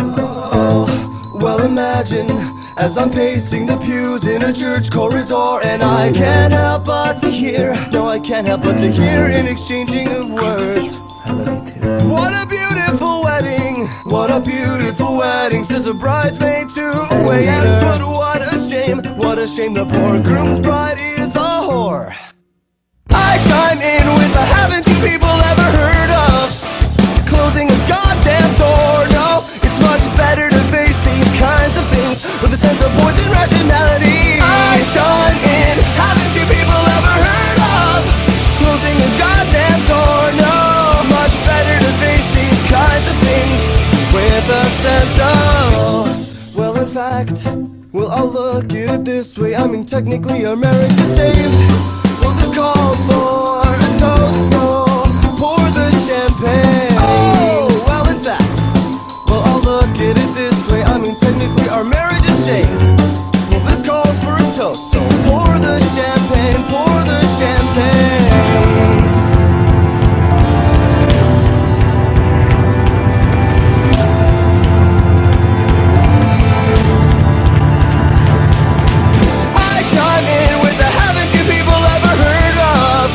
Oh, well imagine as I'm pacing the pews in a church corridor, and I can't help but to hear, no I can't help but to hear an exchanging of words. I love you too. What a beautiful wedding, what a beautiful wedding, says a bridesmaid to a waiter. But what a shame the poor groom's bride is a whore. I chime in with a haven't you people ever heard of closing a goddamn door? No, it's much better to face these kinds of things with a sense of poison rationality. I chime in, haven't you people ever heard of closing a goddamn door? No, it's much better to face these kinds of things with a sense of, well in fact, well I'll look at it this way, I mean technically our marriage is saved. Well this calls for a toast, so pour the champagne. Oh, well in fact, well I'll look at it this way, I mean technically our marriage is saved. Well this calls for a toast, so pour the champagne, pour the champagne. I chime in with the haven't you people ever heard of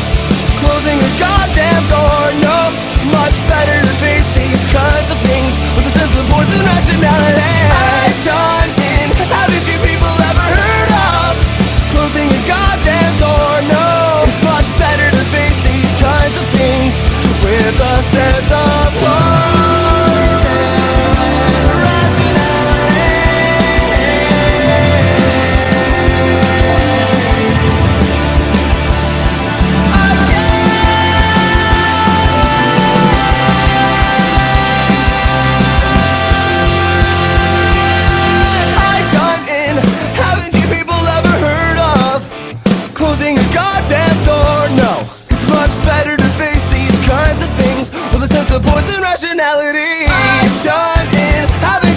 closing a goddamn door? No, it's much better to face these kinds of things with a sense of poison rationality. I chime in, haven't you people ever heard of closing a goddamn door? No, it's much better to face these kinds of things with a sense of poison rationality. I chime in, haven't you people ever heard of closing a goddamn door? No, it's much better to face these kinds of things with a sense of poison rationality. I chime in, haven't